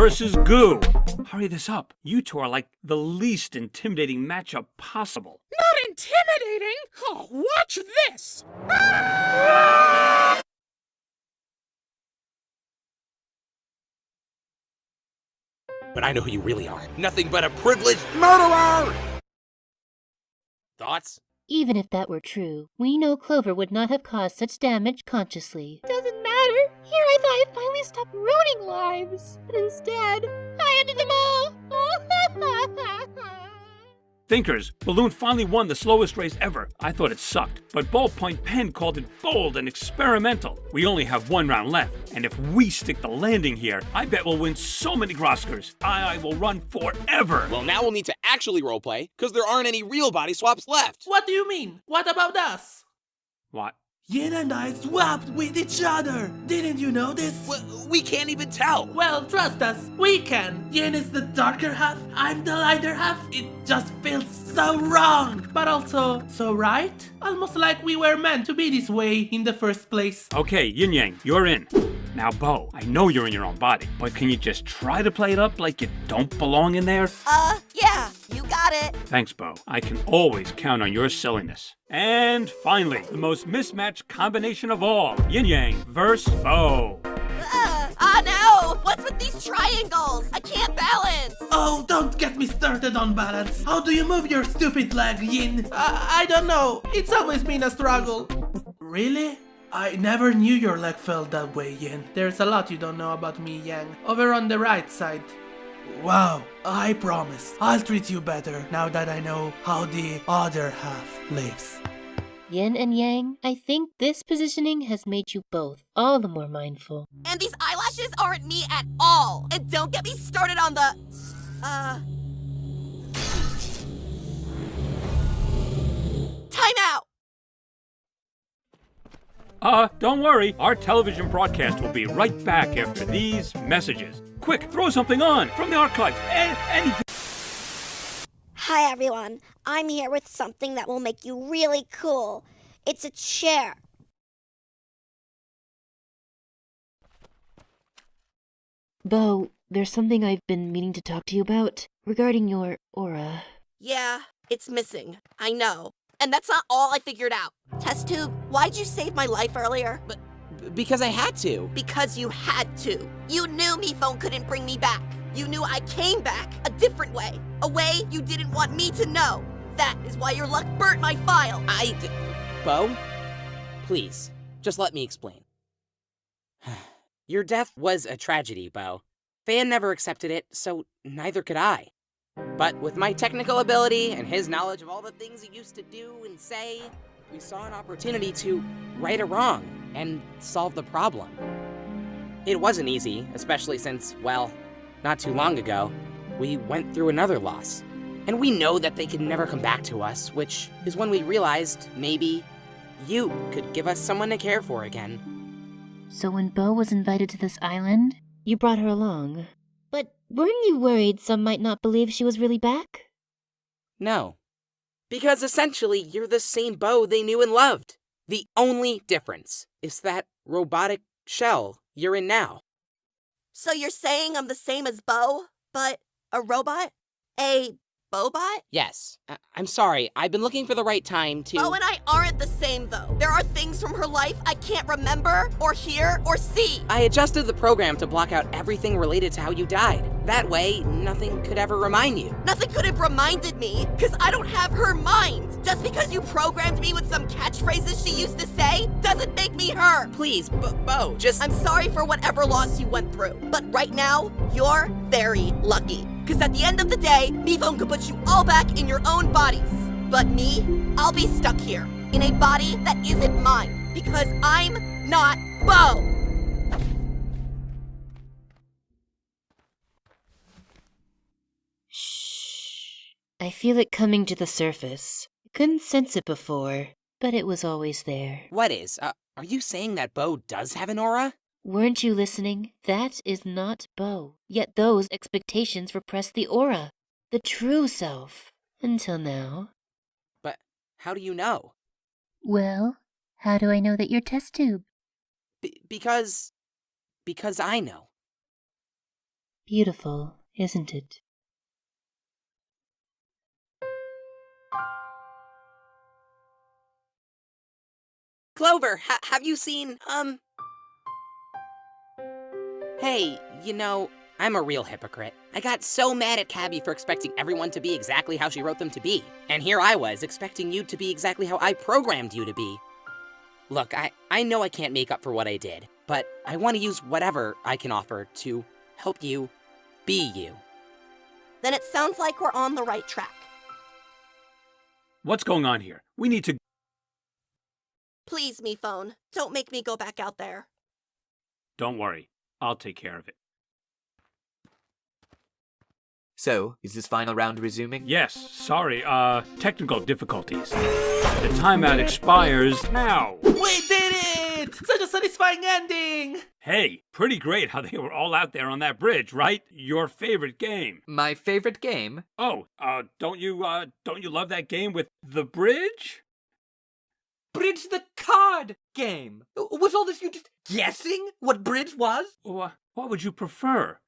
versus Goo. Hurry this up. You two are like the least intimidating matchup possible. Not intimidating? Oh, watch this! But I know who you really are. Nothing but a privileged murderer! Thoughts? Even if that were true, we know Clover would not have caused such damage consciously. Doesn't matter. Here I thought I'd finally stop ruining lives. But instead, I ended them all. Thinkers, Balloon finally won the slowest race ever. I thought it sucked, but Ballpoint Pen called it bold and experimental. We only have one round left, and if we stick the landing here, I bet we'll win so many Oscars. I will run forever. Well, now we'll need to actually roleplay, because there aren't any real body swaps left. What do you mean? What about us? What? Yin and I swapped with each other. Didn't you know this? We can't even tell. Well, trust us, we can. Yin is the darker half, I'm the lighter half. It just feels so wrong, but also so right. Almost like we were meant to be this way in the first place. Okay, Yin Yang, you're in. Now, Bo, I know you're in your own body, but can you just try to play it up like you don't belong in there? Yeah, you got it. Thanks, Bo. I can always count on your silliness. And finally, the most mismatched combination of all, Yin Yang versus Bo. No! What's with these triangles? I can't balance! Oh, don't get me started on balance. How do you move your stupid leg, Yin? I don't know. It's always been a struggle. Really? I never knew your leg felt that way, Yin. There's a lot you don't know about me, Yang. Over on the right side. Wow, I promise. I'll treat you better now that I know how the other half lives. Yin and Yang, I think this positioning has made you both all the more mindful. And these eyelashes aren't me at all! And don't get me started on the... Time out! Don't worry. Our television broadcast will be right back after these messages. Quick, throw something on from the archives. Anything. Hi everyone, I'm here with something that will make you really cool. It's a chair. Bo, there's something I've been meaning to talk to you about regarding your aura. Yeah, it's missing. I know. And that's not all I figured out. Test tube, why'd you save my life earlier? Because I had to. Because you had to. You knew me phone couldn't bring me back. You knew I came back a different way. A way you didn't want me to know. That is why your luck burnt my file. Bo? Please, just let me explain. Your death was a tragedy, Bo. Fan never accepted it, so neither could I. But with my technical ability and his knowledge of all the things he used to do and say, we saw an opportunity to right a wrong and solve the problem. It wasn't easy, especially since, well, not too long ago, we went through another loss. And we know that they could never come back to us, which is when we realized maybe you could give us someone to care for again. So when Bo was invited to this island, you brought her along. But weren't you worried some might not believe she was really back? No. Because essentially, you're the same Bo they knew and loved. The only difference is that robotic shell you're in now. So you're saying I'm the same as Bo, but a robot? A Bobot? Yes. I'm sorry, I've been looking for the right time to... Bo and I aren't the same, though. There are things from her life I can't remember, or hear, or see. I adjusted the program to block out everything related to how you died. That way, nothing could ever remind you. Nothing could have reminded me, because I don't have her mind. Just because you programmed me with some catchphrases she used to say, doesn't make me her. Please, Bo, just... I'm sorry for whatever loss you went through, but right now, you're very lucky. Because at the end of the day, Mifone could put you all back in your own bodies. But me, I'll be stuck here, in a body that isn't mine, because I'm not Bo. Shh. I feel it coming to the surface. I couldn't sense it before, but it was always there. What is? Are you saying that Bo does have an aura? Weren't you listening? That is not Bo. Yet those expectations repress the aura, the true self, until now. But how do you know? Well, how do I know that you're test tube? Because I know. Beautiful, isn't it? Clover, have you seen, Hey, I'm a real hypocrite. I got so mad at Cabby for expecting everyone to be exactly how she wrote them to be. And here I was, expecting you to be exactly how I programmed you to be. Look, I know I can't make up for what I did, but I want to use whatever I can offer to help you be you. Then it sounds like we're on the right track. What's going on here? We need to... Please, me phone, don't make me go back out there. Don't worry. I'll take care of it. So, is this final round resuming? Yes, sorry, technical difficulties. The timeout expires now. We did it! Such a satisfying ending! Hey, pretty great how they were all out there on that bridge, right? Your favorite game. My favorite game? Oh, don't you love that game with the bridge? Bridge the card game! Was all this you just guessing what bridge was? What would you prefer?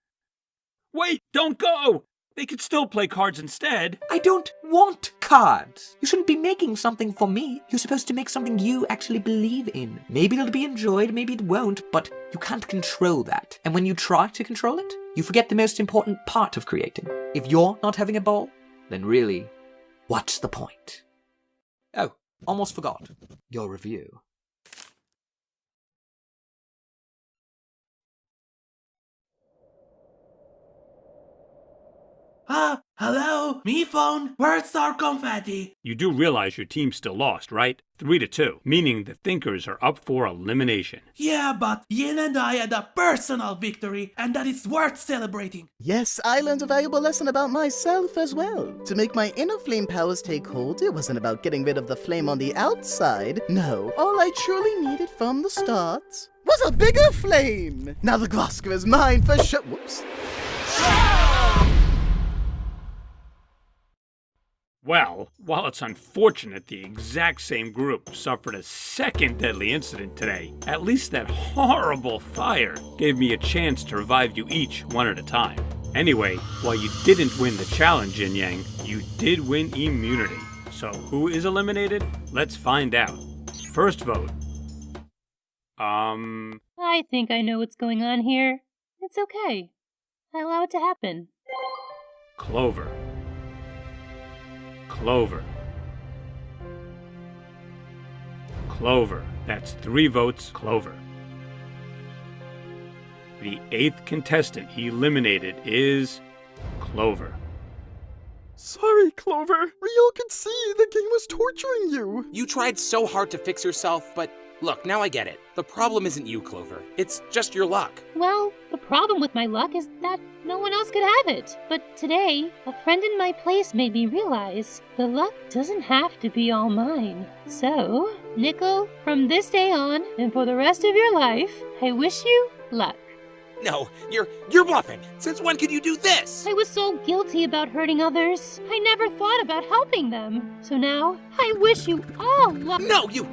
Wait, don't go! They could still play cards instead. I don't want cards. You shouldn't be making something for me. You're supposed to make something you actually believe in. Maybe it'll be enjoyed, maybe it won't, but you can't control that. And when you try to control it, you forget the most important part of creating. If you're not having a ball, then really, what's the point? Oh, almost forgot. Your review. Hello? Me phone? Where's our confetti? You do realize your team still lost, right? 3-2, meaning the Thinkers are up for elimination. Yeah, but Yin and I had a personal victory, and that is worth celebrating. Yes, I learned a valuable lesson about myself as well. To make my inner flame powers take hold, it wasn't about getting rid of the flame on the outside. No, all I truly needed from the start was a bigger flame. Now the Glosker is mine for sure. Whoops. Well, while it's unfortunate the exact same group suffered a second deadly incident today, at least that horrible fire gave me a chance to revive you each one at a time. Anyway, while you didn't win the challenge, Yin Yang, you did win immunity. So who is eliminated? Let's find out. First vote. I think I know what's going on here. It's okay. I allow it to happen. Clover. Clover. Clover. That's 3 votes, Clover. The 8th contestant eliminated is Clover. Sorry, Clover. We all could see the game was torturing you. You tried so hard to fix yourself, but look, now I get it. The problem isn't you, Clover. It's just your luck. Well, the problem with my luck is that no one else could have it. But today, a friend in my place made me realize the luck doesn't have to be all mine. So, Nickel, from this day on and for the rest of your life, I wish you luck. No, you're bluffing. Since when could you do this? I was so guilty about hurting others. I never thought about helping them. So now, I wish you all luck. No, you